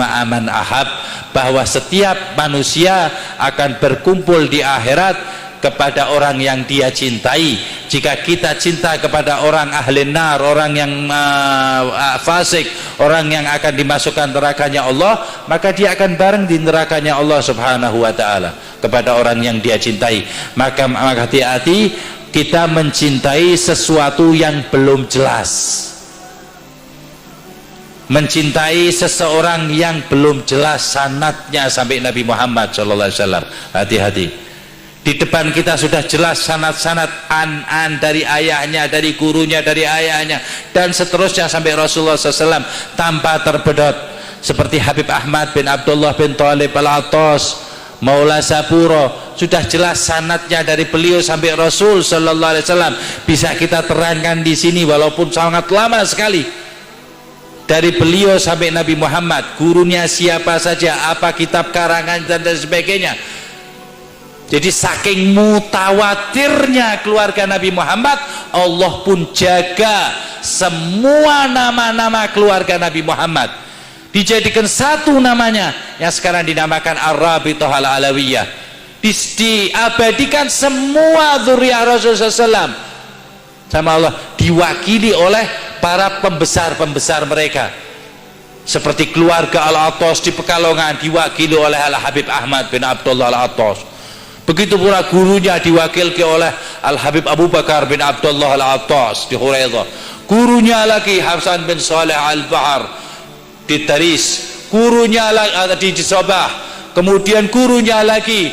ma'aman ahab, bahwa setiap manusia akan berkumpul di akhirat kepada orang yang dia cintai. Jika kita cinta kepada orang ahli nar, orang yang fasik, orang yang akan dimasukkan nerakanya Allah, maka dia akan bareng di nerakanya Allah subhanahu wa ta'ala kepada orang yang dia cintai. Maka hati-hati kita mencintai sesuatu yang belum jelas, mencintai seseorang yang belum jelas sanadnya sampai Nabi Muhammad SAW. Hati-hati. Di depan kita sudah jelas sanad-sanad an dari ayahnya, dari gurunya, dari ayahnya, dan seterusnya sampai Rasulullah SAW tanpa terbedot. Seperti Habib Ahmad bin Abdullah bin Thalib Al-Attas, Maula Sapuro, sudah jelas sanadnya dari beliau sampai Rasul Sallallahu Alaihi Wasallam. Bisa kita terangkan di sini walaupun sangat lama sekali. Dari beliau sampai Nabi Muhammad, gurunya siapa saja, apa kitab karangan dan sebagainya. Jadi saking mutawatirnya keluarga Nabi Muhammad, Allah pun jaga semua nama-nama keluarga Nabi Muhammad, dijadikan satu namanya yang sekarang dinamakan Ar-Rabithah Al-Alawiyah. Diabadikan semua dzurriyyah Rasulullah SAW sama Allah, diwakili oleh para pembesar-pembesar mereka, seperti keluarga Al-Attas di Pekalongan diwakili oleh Al-Habib Ahmad bin Abdullah Al-Attas. Begitu pula gurunya diwakilkan oleh Al-Habib Abu Bakar bin Abdullah Al-Attas di Huraidah. Gurunya lagi Hasan bin Saleh Al-Bahar di Taris, gurunya lagi di Sabah, kemudian gurunya lagi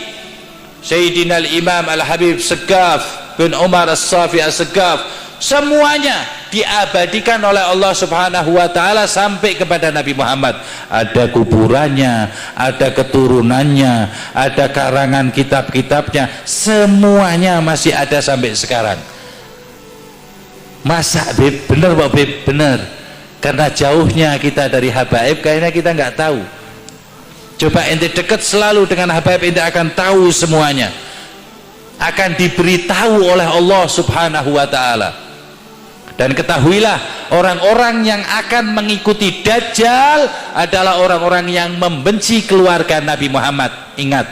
Sayyidina Al-Imam Al-Habib Segaf bin Umar As-Safi As-Segaf. Semuanya diabadikan oleh Allah Subhanahu wa ta'ala sampai kepada Nabi Muhammad. Ada kuburannya, ada keturunannya, ada karangan kitab-kitabnya, semuanya masih ada sampai sekarang. Masa Beb? Bener Pak Beb? Bener. Karena jauhnya kita dari habaib, kayaknya kita nggak tahu. Coba ente dekat selalu dengan habaib, ente akan tahu semuanya, akan diberitahu oleh Allah Subhanahu wa ta'ala. Dan ketahuilah, orang-orang yang akan mengikuti Dajjal adalah orang-orang yang membenci keluarga Nabi Muhammad. Ingat,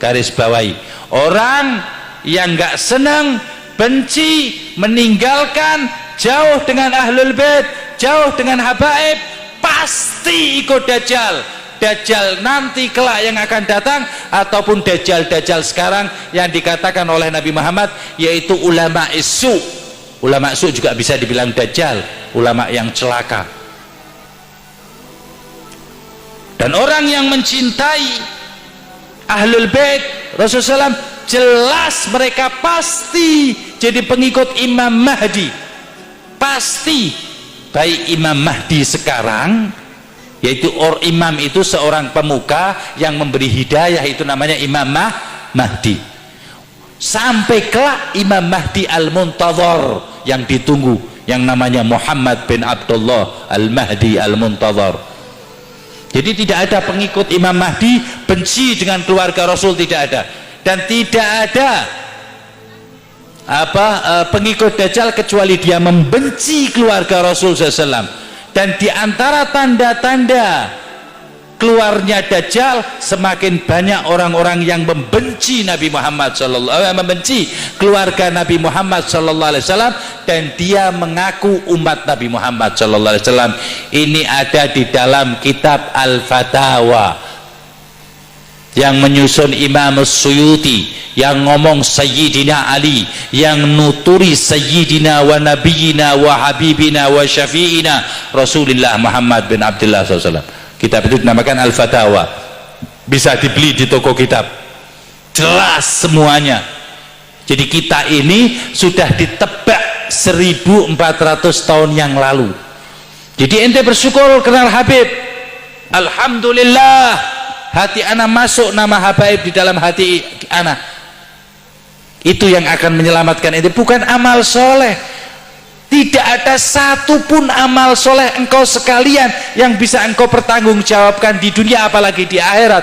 garis bawahi, orang yang gak senang, benci, meninggalkan, jauh dengan Ahlul Bait, jauh dengan habaib, pasti ikut Dajjal. Dajjal nanti kelak yang akan datang, ataupun Dajjal-Dajjal sekarang yang dikatakan oleh Nabi Muhammad, yaitu ulama isu. Ulama su juga bisa dibilang Dajjal, ulama yang celaka. Dan orang yang mencintai Ahlul Bait Rasulullah SAW, jelas mereka pasti jadi pengikut Imam Mahdi. Pasti. Baik Imam Mahdi sekarang, yaitu imam itu seorang pemuka yang memberi hidayah, itu namanya Imam Mahdi. Sampai kelak Imam Mahdi Al-Muntadhar yang ditunggu, yang namanya Muhammad bin Abdullah Al-Mahdi Al-Muntadhar. Jadi tidak ada pengikut Imam Mahdi benci dengan keluarga Rasul, tidak ada. Dan tidak ada pengikut Dajjal kecuali dia membenci keluarga Rasul SAW. Dan di antara tanda-tanda keluarnya Dajjal, semakin banyak orang-orang yang membenci Nabi Muhammad membenci keluarga Nabi Muhammad SAW, dan dia mengaku umat Nabi Muhammad SAW. Ini ada di dalam kitab Al-Fatawa yang menyusun Imam Suyuti, yang ngomong Sayyidina Ali, yang nuturi Sayyidina wa Nabiyina wa Habibina wa Syafi'ina Rasulullah Muhammad bin Abdullah SAW. Kitab itu dinamakan Al-Fatawa, bisa dibeli di toko kitab, jelas semuanya. Jadi kita ini sudah ditebak 1400 tahun yang lalu. Jadi ente bersyukur kenal Habib, alhamdulillah, hati ana masuk nama Habib di dalam hati ana. Itu yang akan menyelamatkan ente, bukan amal soleh. Tidak ada satupun amal soleh engkau sekalian yang bisa engkau pertanggungjawabkan di dunia, apalagi di akhirat.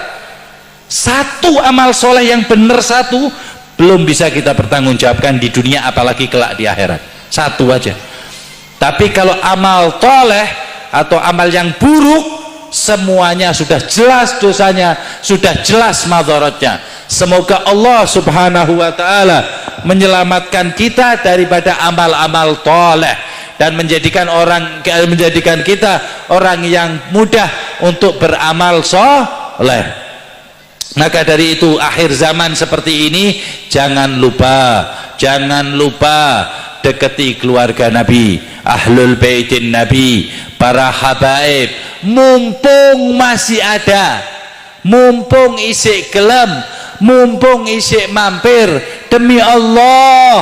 Satu amal soleh yang benar, satu belum bisa kita pertanggungjawabkan di dunia, apalagi kelak di akhirat. Satu aja. Tapi kalau amal toleh atau amal yang buruk, semuanya sudah jelas dosanya, sudah jelas madharatnya. Semoga Allah subhanahu wa ta'ala menyelamatkan kita daripada amal-amal toleh dan menjadikan kita orang yang mudah untuk beramal soleh. Maka dari itu akhir zaman seperti ini jangan lupa deketi keluarga Nabi, ahlul baitin Nabi, para habaib, mumpung masih ada, mumpung isik gelem, mumpung isik mampir. Demi Allah,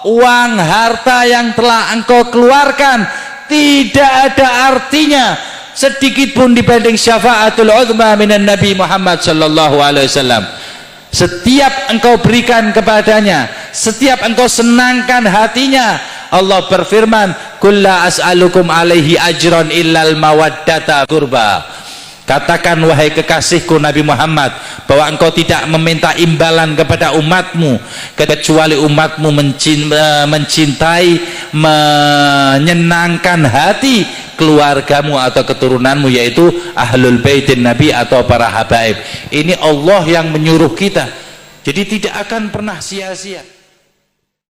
uang harta yang telah engkau keluarkan tidak ada artinya sedikit pun dibanding syafaatul uzma minan Nabi Muhammad sallallahu alaihi wasallam. Setiap engkau berikan kepadanya, setiap engkau senangkan hatinya, Allah berfirman, kulla as'alukum alaihi ajran illal mawaddata qurba. Katakan wahai kekasihku Nabi Muhammad, bahwa engkau tidak meminta imbalan kepada umatmu kecuali umatmu mencintai, menyenangkan hati keluargamu atau keturunanmu, yaitu ahlul baitin Nabi atau para habaib. Ini Allah yang menyuruh kita, jadi tidak akan pernah sia-sia.